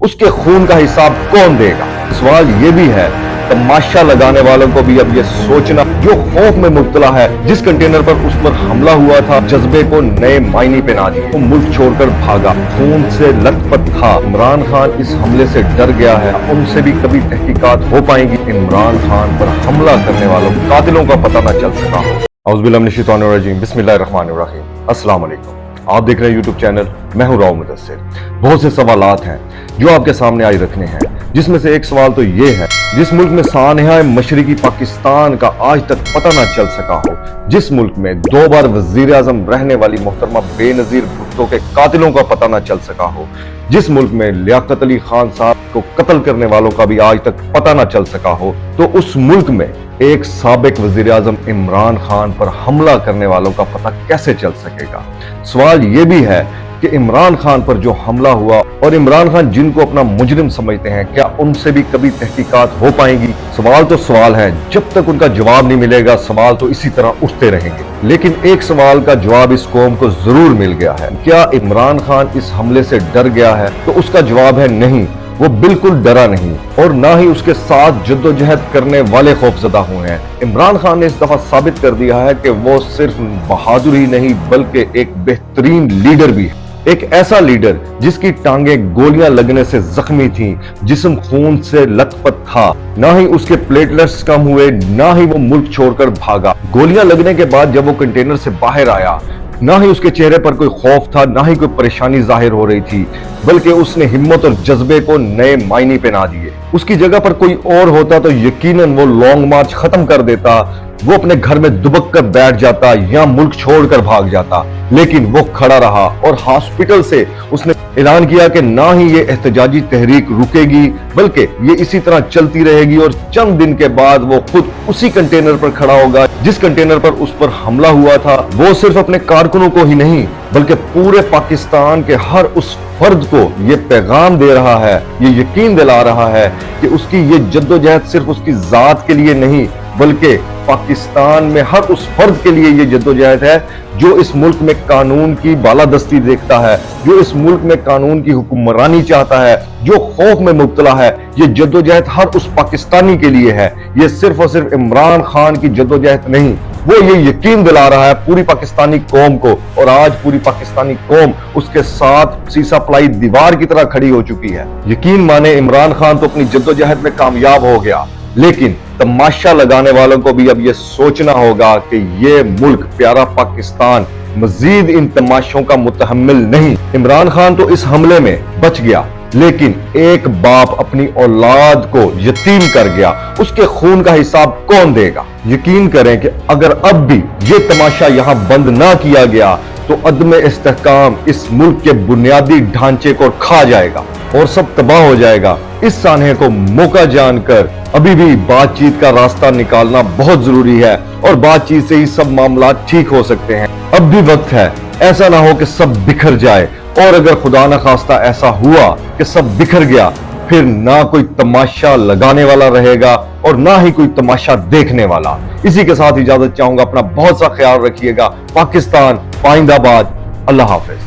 اس کے خون کا حساب کون دے گا؟ سوال یہ بھی ہے، تماشا لگانے والوں کو بھی اب یہ سوچنا، جو خوف میں مبتلا ہے، جس کنٹینر پر اس پر حملہ ہوا تھا، جذبے کو نئے معنی پہنا دی، وہ ملک چھوڑ کر بھاگا، خون سے لت پت تھا۔ عمران خان اس حملے سے ڈر گیا ہے، ان سے بھی کبھی تحقیقات ہو پائیں گی؟ عمران خان پر حملہ کرنے والوں قاتلوں کا پتہ نہ چل سکا ہو۔ اعوذ باللہ من الشیطان الرجیم، بسم اللہ الرحمن الرحیم۔ السلام علیکم، آپ دیکھ رہے ہیں یوٹیوب چینل، میں ہوں راؤ مدثر۔ بہت سے سوالات ہیں جو آپ کے سامنے آئی رکھنے ہیں، جس میں سے ایک سوال تو یہ ہے، جس ملک میں سانحہ مشرقی پاکستان کا آج تک پتہ نہ چل سکا ہو، جس ملک میں 2 بار وزیر اعظم رہنے والی محترمہ بے نظیر بھٹو کے قاتلوں کا پتہ نہ چل سکا ہو، جس ملک میں لیاقت علی خان صاحب کو قتل کرنے والوں کا بھی آج تک پتہ نہ چل سکا ہو، تو اس ملک میں ایک سابق وزیر اعظم عمران خان پر حملہ کرنے والوں کا پتہ کیسے چل سکے گا؟ سوال یہ بھی ہے کہ عمران خان پر جو حملہ ہوا اور عمران خان جن کو اپنا مجرم سمجھتے ہیں، کیا ان سے بھی کبھی تحقیقات ہو پائیں گی؟ سوال تو سوال ہے، جب تک ان کا جواب نہیں ملے گا سوال تو اسی طرح اٹھتے رہیں گے۔ لیکن ایک سوال کا جواب اس قوم کو ضرور مل گیا ہے، کیا عمران خان اس حملے سے ڈر گیا ہے؟ تو اس کا جواب ہے نہیں، وہ بالکل ڈرا نہیں، اور نہ ہی اس کے ساتھ جدوجہد کرنے والے خوفزدہ ہوئے ہیں۔ عمران خان نے اس دفعہ ثابت کر دیا ہے کہ وہ صرف بہادر ہی نہیں بلکہ ایک بہترین لیڈر بھی ہے، ایک ایسا لیڈر جس کی ٹانگیں گولیاں لگنے سے زخمی تھیں، جسم خون سے لت پت تھا، نہ ہی اس کے پلیٹلیٹس کم ہوئے، نہ ہی وہ ملک چھوڑ کر بھاگا۔ گولیاں لگنے کے بعد جب وہ کنٹینر سے باہر آیا، نہ ہی اس کے چہرے پر کوئی خوف تھا، نہ ہی کوئی پریشانی ظاہر ہو رہی تھی، بلکہ اس نے ہمت اور جذبے کو نئے معنی پہنا دیے۔ اس کی جگہ پر کوئی اور ہوتا تو یقیناً وہ لانگ مارچ ختم کر دیتا، وہ اپنے گھر میں دبک کر بیٹھ جاتا یا ملک چھوڑ کر بھاگ جاتا، لیکن وہ کھڑا رہا اور ہاسپٹل سے اس نے اعلان کیا کہ نہ ہی یہ احتجاجی تحریک رکے گی بلکہ یہ اسی طرح چلتی رہے گی، اور چند دن کے بعد وہ خود اسی کنٹینر پر کھڑا ہوگا جس کنٹینر پر اس پر حملہ ہوا تھا۔ وہ صرف اپنے کارکنوں کو ہی نہیں بلکہ پورے پاکستان کے ہر اس فرد کو یہ پیغام دے رہا ہے، یہ یقین دلا رہا ہے کہ اس کی یہ جدوجہد صرف اس کی ذات کے لیے نہیں بلکہ پاکستان میں ہر اس فرد کے لیے یہ جدوجہد ہے جو اس ملک میں قانون کی بالادستی دیکھتا ہے، جو اس ملک میں قانون کی حکمرانی چاہتا ہے، جو خوف میں مبتلا ہے۔ یہ جدوجہد ہر اس پاکستانی کے لیے ہے، یہ صرف اور صرف عمران خان کی جدوجہد نہیں، وہ یہ یقین دلا رہا ہے پوری پاکستانی قوم کو، اور آج پوری پاکستانی قوم اس کے ساتھ سیسا پلائی دیوار کی طرح کھڑی ہو چکی ہے۔ یقین مانے عمران خان تو اپنی جدوجہد میں کامیاب ہو گیا، لیکن تماشا لگانے والوں کو بھی اب یہ سوچنا ہوگا کہ یہ ملک پیارا پاکستان مزید ان تماشوں کا متحمل نہیں۔ عمران خان تو اس حملے میں بچ گیا، لیکن ایک باپ اپنی اولاد کو یتیم کر گیا، اس کے خون کا حساب کون دے گا؟ یقین کریں کہ اگر اب بھی یہ تماشا یہاں بند نہ کیا گیا تو عدم استحکام اس ملک کے بنیادی ڈھانچے کو کھا جائے گا اور سب تباہ ہو جائے گا۔ اس سانحے کو موقع جان کر ابھی بھی بات چیت کا راستہ نکالنا بہت ضروری ہے، اور بات چیت سے ہی سب معاملات ٹھیک ہو سکتے ہیں۔ اب بھی وقت ہے، ایسا نہ ہو کہ سب بکھر جائے، اور اگر خدا نہ خواستہ ایسا ہوا کہ سب بکھر گیا، پھر نہ کوئی تماشا لگانے والا رہے گا اور نہ ہی کوئی تماشا دیکھنے والا۔ اسی کے ساتھ اجازت چاہوں گا، اپنا بہت سا خیال رکھیے گا۔ پاکستان پائندہ باد، اللہ حافظ۔